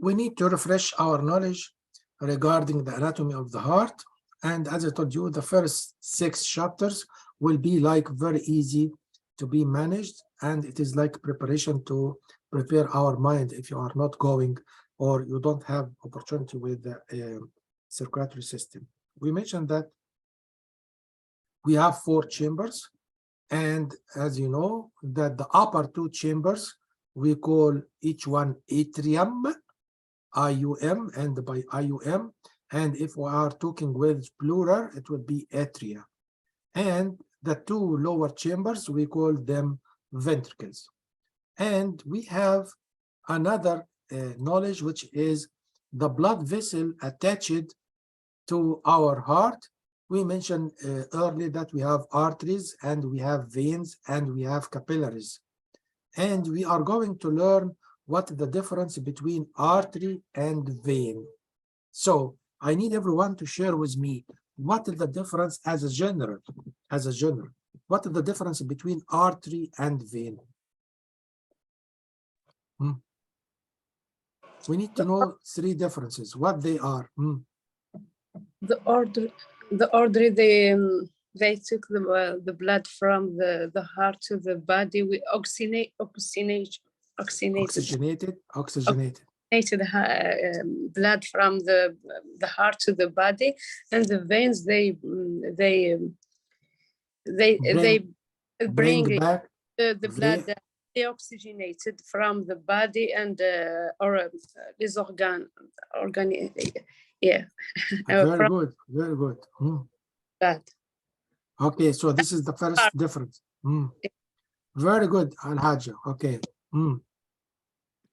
we need to refresh our knowledge regarding the anatomy of the heart. And as I told you, the first 6 chapters will be like very easy to be managed, and it is like preparation to prepare our mind if you are not going or you don't have opportunity with the circulatory system. We mentioned that we have 4 chambers, and as you know, that the upper 2 chambers we call each one atrium, IUM, and by IUM, and if we are talking with plural, it will be atria. And the 2 lower chambers, we call them ventricles. And we have another knowledge, which is the blood vessel attached to our heart. We mentioned earlier that we have arteries and we have veins and we have capillaries. And we are going to learn what the difference between artery and vein. So I need everyone to share with me what is the difference as a general, what is the difference between artery and vein? We need to know 3 differences, what they are. The artery, they took the blood from the heart to the body. We oxygenated the blood from the heart to the body, and the veins they bring back the blood deoxygenated from the body and or les organes, yeah. Very good, very good. Blood. Okay, so this is the first difference. Very good, Al-Hajja. Okay.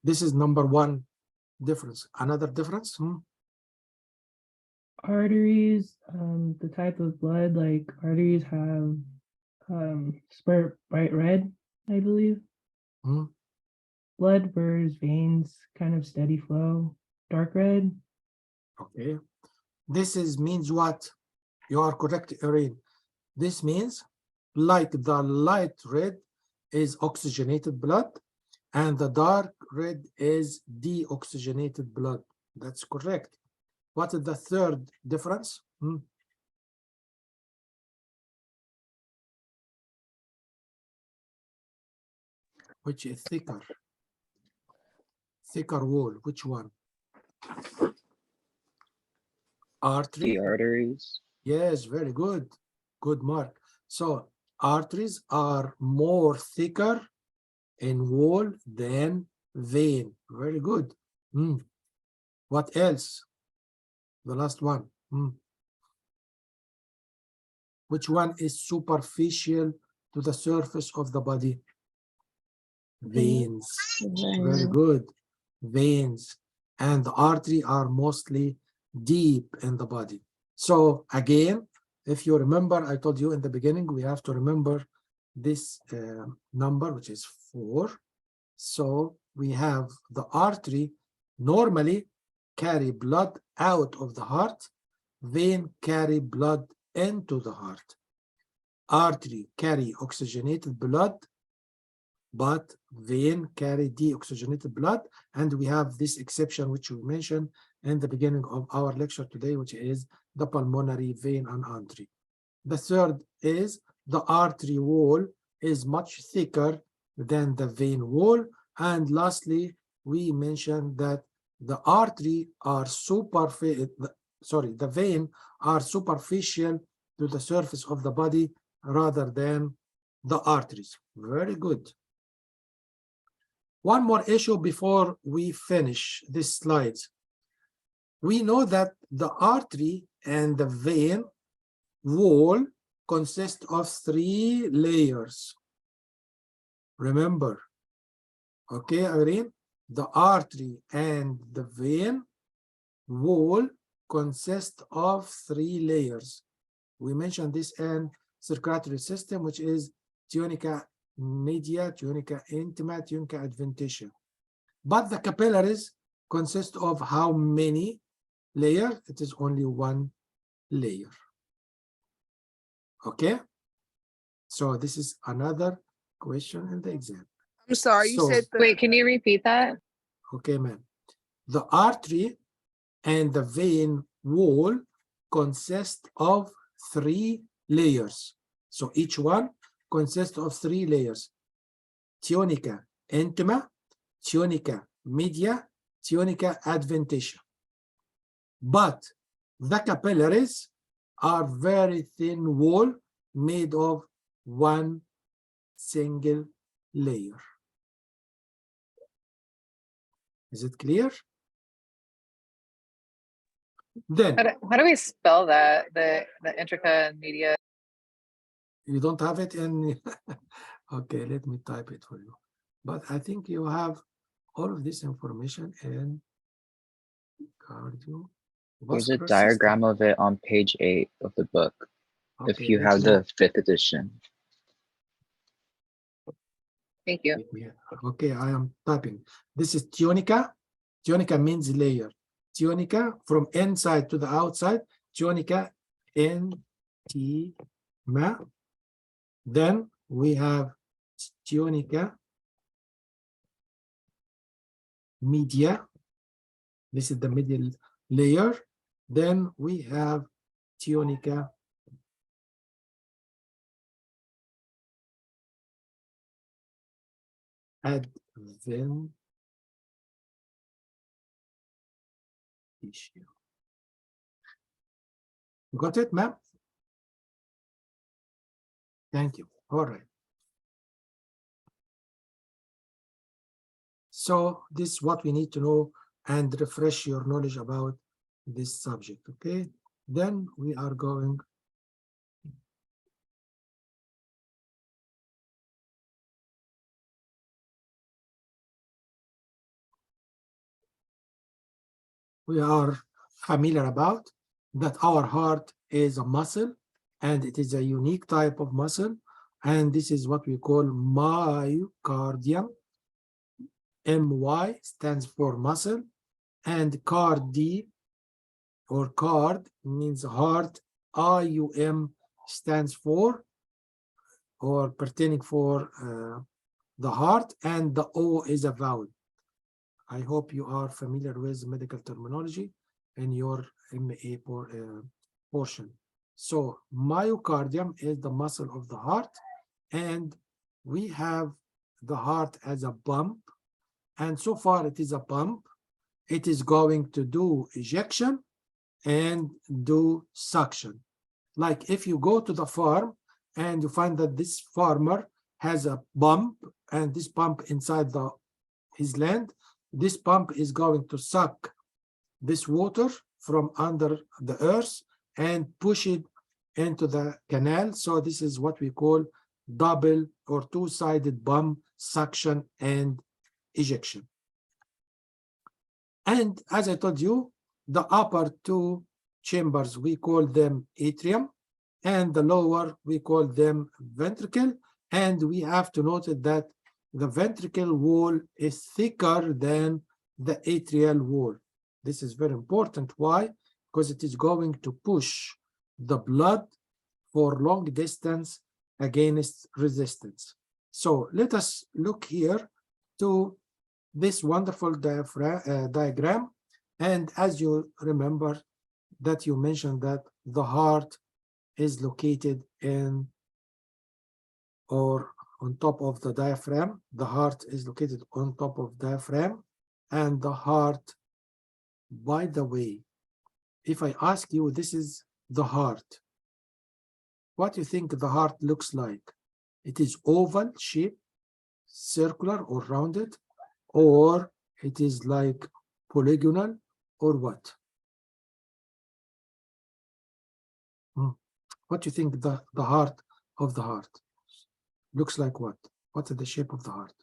This is number 1 difference. Another difference? Arteries, the type of blood, like arteries have spurt bright red, I believe. Blood versus veins, kind of steady flow, dark red. Okay. This means what? You are correct, Erin. This means like the light red is oxygenated blood and the dark red is deoxygenated blood. That's correct. What is the third difference? Which is thicker? Thicker wall, which one? Artery? The arteries. Yes, very good. Good mark. So arteries are more thicker in wall than vein. Very good. What else? The last one. Which one is superficial to the surface of the body? Veins. Very good. Veins. And the artery are mostly deep in the body. So again, if you remember, I told you in the beginning, we have to remember this number, which is 4. So we have the artery normally carry blood out of the heart, vein carry blood into the heart. Artery carry oxygenated blood, but vein carry deoxygenated blood. And we have this exception, which we mentioned in the beginning of our lecture today, which is the pulmonary vein and artery. The third is the artery wall is much thicker than the vein wall. And lastly, we mentioned that the artery are the vein are superficial to the surface of the body rather than the arteries. Very good. One more issue before we finish this slide. We know that the artery and the vein wall consist of 3 layers. Remember, okay, Irene? The artery and the vein wall consist of 3 layers. We mentioned this in circulatory system, which is tunica media, tunica intima, tunica adventitia. But the capillaries consist of how many layers? It is only 1 layer. Okay? So this is another question in the exam. I'm sorry, you said Wait, can you repeat that? Okay, ma'am. The artery and the vein wall consist of 3 layers. So each one consists of 3 layers: tunica intima, tunica media, tunica adventitia. But the capillaries are very thin wall made of one single layer. Is it clear? Then How do we spell that? The intrica and media. you don't have it in. Okay, let me type it for you. But I think you have all of this information in cardio. There's a diagram of it on page 8 of the book, if Okay, you have the 5th edition. Thank you. Okay, I am typing. This is tunica. Tunica means layer. Tunica from inside to the outside. Tunica intima. Then we have tunica media. This is the middle layer. Then we have tunica adventitia. You got it, ma'am? Thank you. All right. So this is what we need to know and refresh your knowledge about this subject, okay? Then we are going we are familiar about that our heart is a muscle, and it is a unique type of muscle, and this is what we call myocardium. MY stands for muscle, and cardi or card means heart. IUM stands for or pertaining for the heart, and the O is a vowel. I hope you are familiar with medical terminology in your MA portion. So myocardium is the muscle of the heart, and we have the heart as a pump, and so far it is a pump. It is going to do ejection and do suction. Like if you go to the farm and you find that this farmer has a pump, and this pump inside his land, this pump is going to suck this water from under the earth and push it into the canal. So this is what we call double or two-sided pump, suction and ejection. And as I told you, the upper two chambers, we call them atrium, and the lower, we call them ventricle. And we have to note that the ventricle wall is thicker than the atrial wall. This is very important. Why? Because it is going to push the blood for long distance against resistance. So let us look here to this wonderful diagram. And as you remember that you mentioned that the heart is located in or on top of the diaphragm. The heart is located on top of diaphragm, and the heart, by the way, if I ask you, this is the heart, what do you think the heart looks like? It is oval shape, circular or rounded, or it is like polygonal, or what? What do you think the heart of the heart looks like? What is the shape of the heart?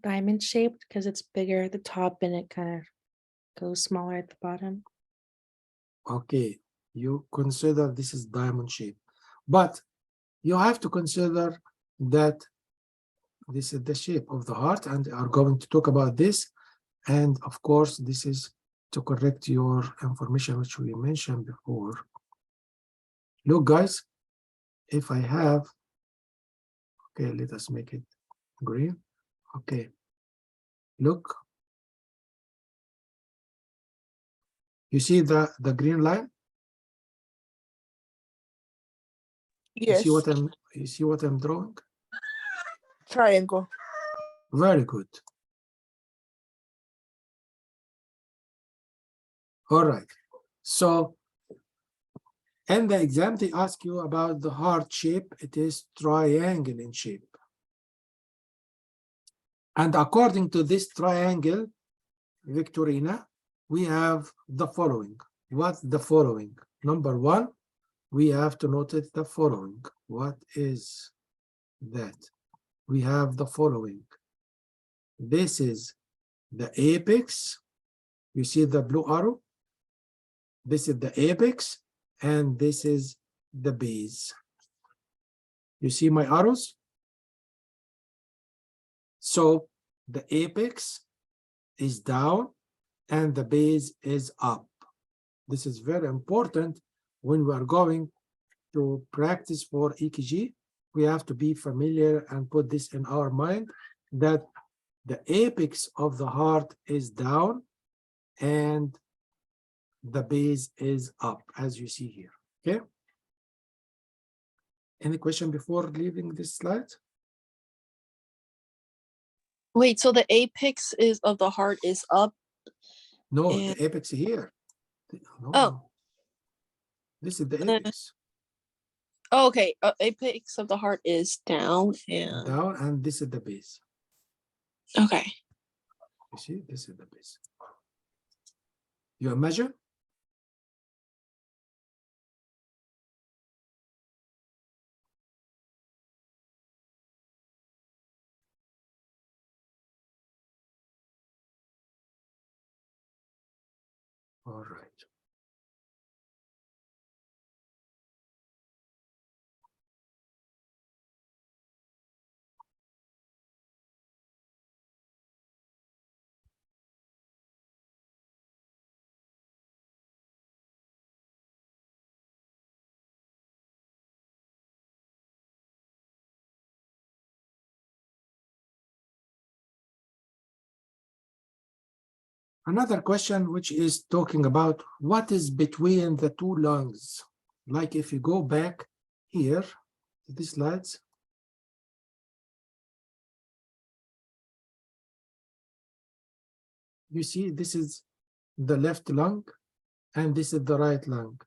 Diamond shaped because it's bigger at the top and it kind of goes smaller at the bottom. Okay, you consider this is diamond shape, but you have to consider that this is the shape of the heart, and are going to talk about this. And of course, this is to correct your information, which we mentioned before. Look, guys, if I have, okay, let us make it green. Okay, look, You see the green line? Yes. You see what I'm drawing? Triangle. Very good. All right. So in the exam, they ask you about the heart shape. It is triangle in shape. And according to this triangle, Victorina, we have the following. What's the following? Number one, we have to notice the following. What is that? We have the following. This is the apex. You see the blue arrow? This is the apex, and this is the base. You see my arrows? So the apex is down and the base is up. This is very important when we are going to practice for EKG. We have to be familiar and put this in our mind that the apex of the heart is down and the base is up, as you see here. Okay. Any question before leaving this slide? Wait, so the apex is of the heart is up? No, And- the apex here. No, Oh. no. This is the apex. Oh, okay. Apex of the heart is down and Down, and this is the base. okay. You see, this is the base. You imagine? All right. Another question which is talking about what is between the two lungs. Like if you go back here to the slides. You see, this is the left lung and this is the right lung.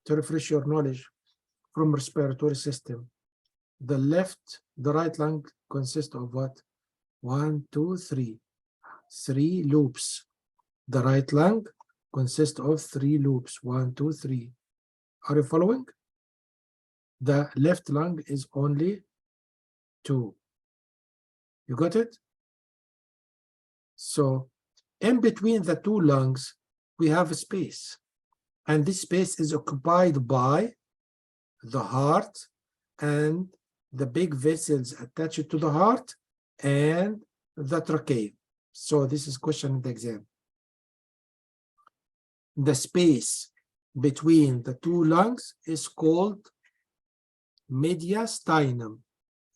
To refresh your knowledge from respiratory system, the right lung consists of what? 1, 2, 3. 3 loops. The right lung consists of 3 loops. 1, 2, 3. Are you following? The left lung is only 2. You got it? So in between the two lungs, we have a space. And this space is occupied by the heart and the big vessels attached to the heart and the trachea. So this is question in the exam. The space between the two lungs is called mediastinum.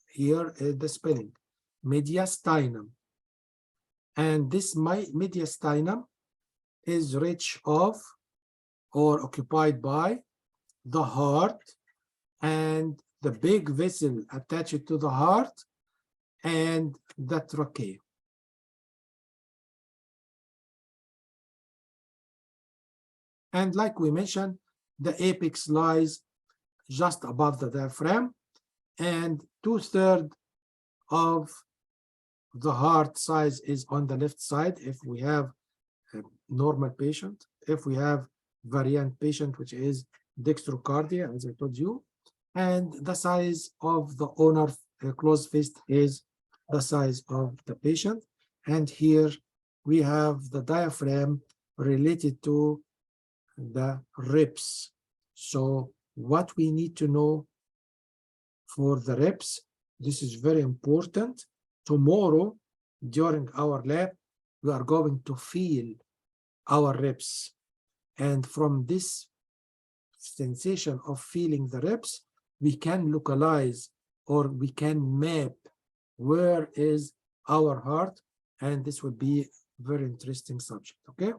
Here is the spelling, mediastinum. And this mediastinum is rich of or occupied by the heart and the big vessel attached to the heart and the trachea. And like we mentioned, the apex lies just above the diaphragm, and 2/3 of the heart size is on the left side if we have a normal patient. If we have variant patient, which is dextrocardia, as I told you, and the size of the owner closed fist is the size of the patient. And here we have the diaphragm related to the ribs. So what we need to know for the ribs, this is very important. Tomorrow during our lab, we are going to feel our ribs. And from this sensation of feeling the ribs, we can localize or we can map where is our heart, and this would be very interesting subject. Okay.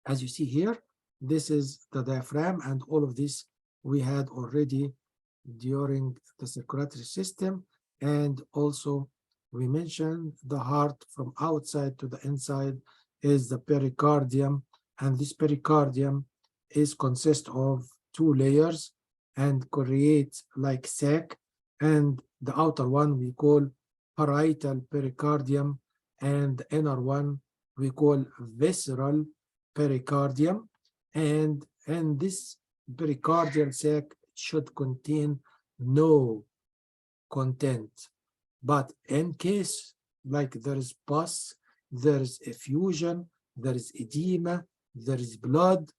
As you see here, this is the diaphragm, and all of this we had already during the circulatory system. And also we mentioned the heart from outside to the inside is the pericardium, and this pericardium is consist of two layers and creates like sac, and the outer one we call parietal pericardium, and the inner one we call visceral pericardium. And this pericardial sac should contain no content, but in case like there is pus, there is effusion, there is edema, there is blood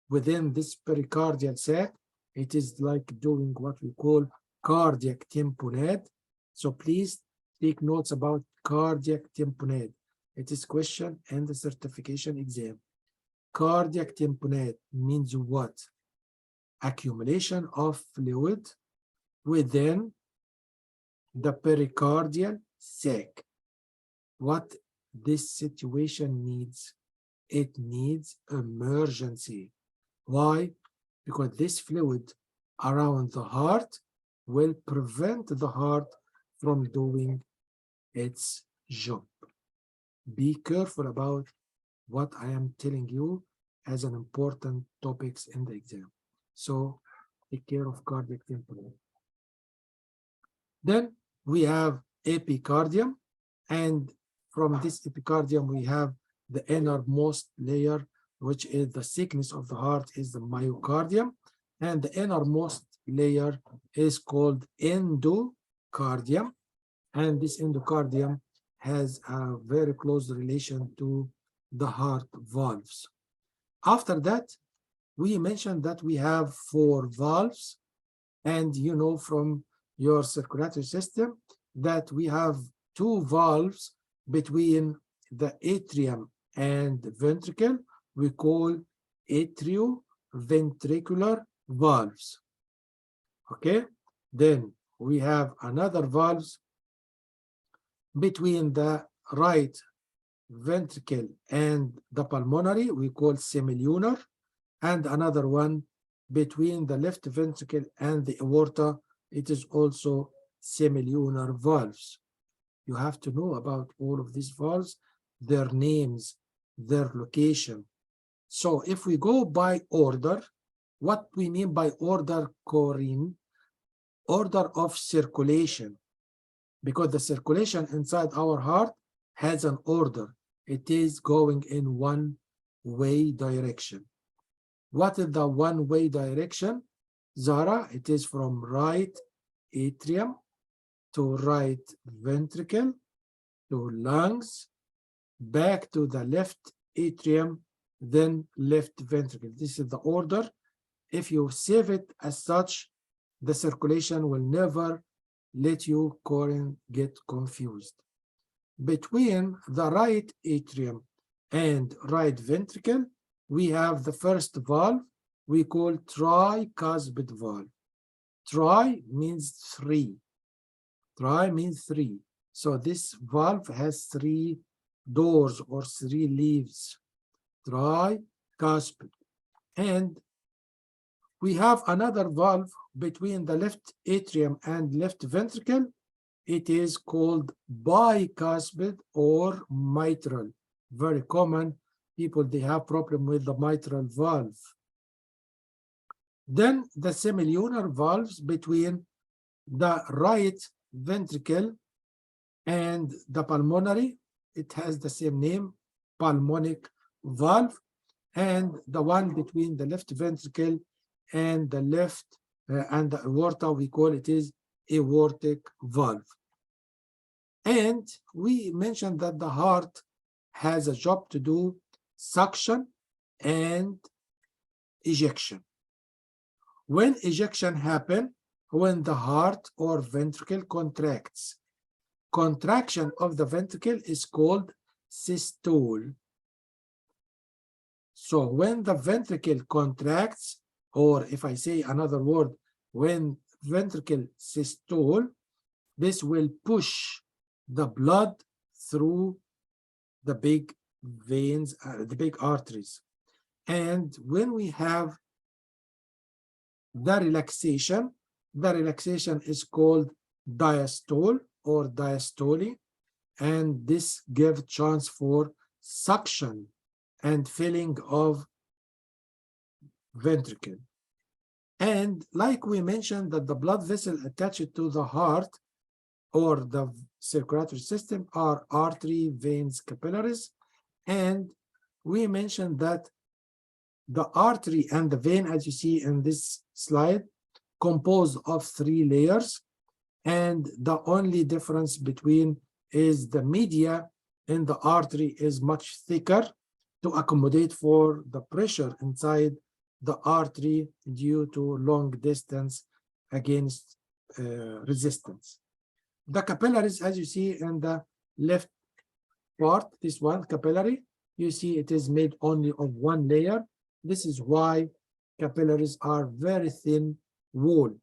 within this pericardial sac, it is like doing what we call cardiac tamponade. So please take notes about cardiac tamponade. It is question in the certification exam. Cardiac tamponade means what? Accumulation of fluid within the pericardial sac. What this situation needs? It needs emergency. Why? Because this fluid around the heart will prevent the heart from doing its job. Be careful about what I am telling you as an important topics in the exam. So take care of cardiac tamponade. Then we have epicardium, and from this epicardium we have the innermost layer, which is the thickness of the heart is the myocardium, and the innermost layer is called endocardium, and this endocardium has a very close relation to the heart valves. After that, we mentioned that we have 4 valves, and you know from your circulatory system that we have 2 valves between the atrium and the ventricle. We call atrioventricular valves. Okay, then we have another valves between the right ventricle and the pulmonary, we call semilunar, and another one between the left ventricle and the aorta, it is also semilunar valves. You have to know about all of these valves, their names, their location. So if we go by order, what we mean by order, Corinne? Order of circulation, because the circulation inside our heart has an order. It is going in one-way direction. What is the one-way direction, Zara? It is from right atrium to right ventricle to lungs, back to the left atrium, then left ventricle. This is the order. If you save it as such, the circulation will never let you, Corinne, get confused. Between the right atrium and right ventricle, we have the first valve we call tricuspid valve. Tri means 3. Tri means 3. So this valve has 3 doors or 3 leaves. Tricuspid. And we have another valve between the left atrium and left ventricle. It is called bicuspid or mitral. Very common. People, they have problem with the mitral valve. Then the semilunar valves between the right ventricle and the pulmonary. It has the same name, pulmonic valve. And the one between the left ventricle and the left and the aorta, we call it is aortic valve. And we mentioned that the heart has a job to do, suction and ejection. When ejection happens, when the heart or ventricle contracts. Contraction of the ventricle is called systole. So when the ventricle contracts, or if I say another word, when ventricle systole, this will push the blood through the big veins, the big arteries. And when we have the relaxation is called diastole or diastole, and this gives chance for suction and filling of ventricle. And like we mentioned that the blood vessel attached to the heart or the circulatory system are artery, veins, capillaries. And we mentioned that the artery and the vein, as you see in this slide, composed of 3 layers. And the only difference between is the media in the artery is much thicker to accommodate for the pressure inside the artery due to long distance against resistance. The capillaries, as you see in the left part, this one capillary, you see it is made only of 1 layer. This is why capillaries are very thin walled.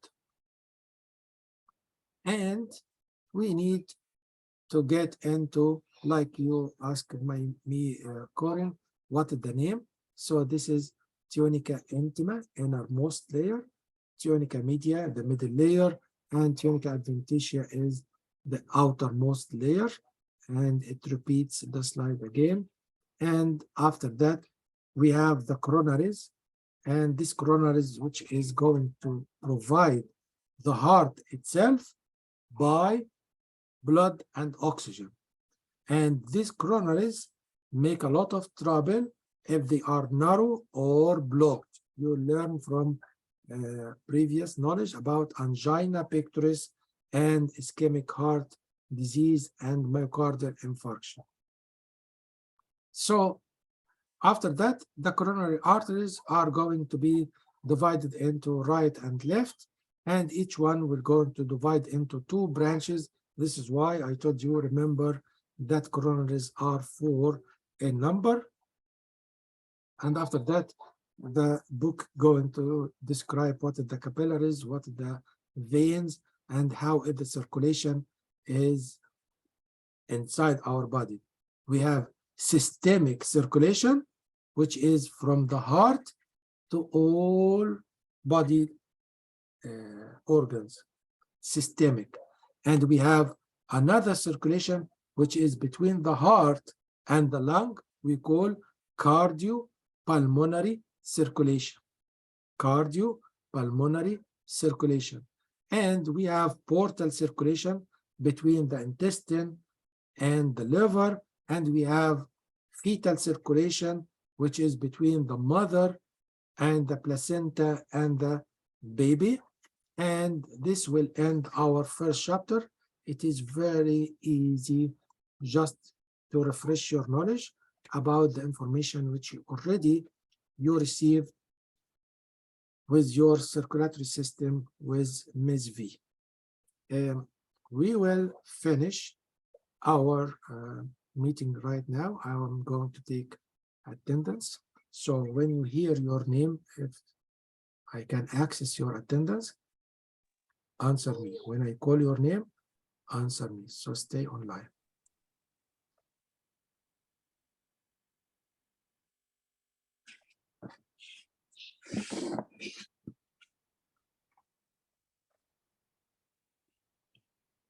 And we need to get into, like you asked me, Corinne, what is the name? So this is tunica intima, innermost layer, tunica media, the middle layer, and tunica adventitia is the outermost layer. And it repeats the slide again. And after that, we have the coronaries, and this coronaries, which is going to provide the heart itself by blood and oxygen. And these coronaries make a lot of trouble if they are narrow or blocked. You learn from previous knowledge about angina pectoris and ischemic heart disease and myocardial infarction. So after that, the coronary arteries are going to be divided into right and left, and each one will go to divide into 2 branches. This is why I told you, remember that coronaries are 4 in number. And after that, the book going to describe what are the capillaries, what are the veins, and how the circulation is inside our body. We have systemic circulation, which is from the heart to all body organs, systemic. And we have another circulation, which is between the heart and the lung, we call cardiopulmonary circulation. Cardiopulmonary circulation. And we have portal circulation between the intestine and the liver, and we have fetal circulation, which is between the mother and the placenta and the baby. And this will end our first chapter. It is very easy just to refresh your knowledge about the information which you already received with your circulatory system with Ms. V. We will finish our meeting right now. I'm going to take attendance. So when you hear your name, if I can access your attendance, answer me. When I call your name, answer me. So stay online.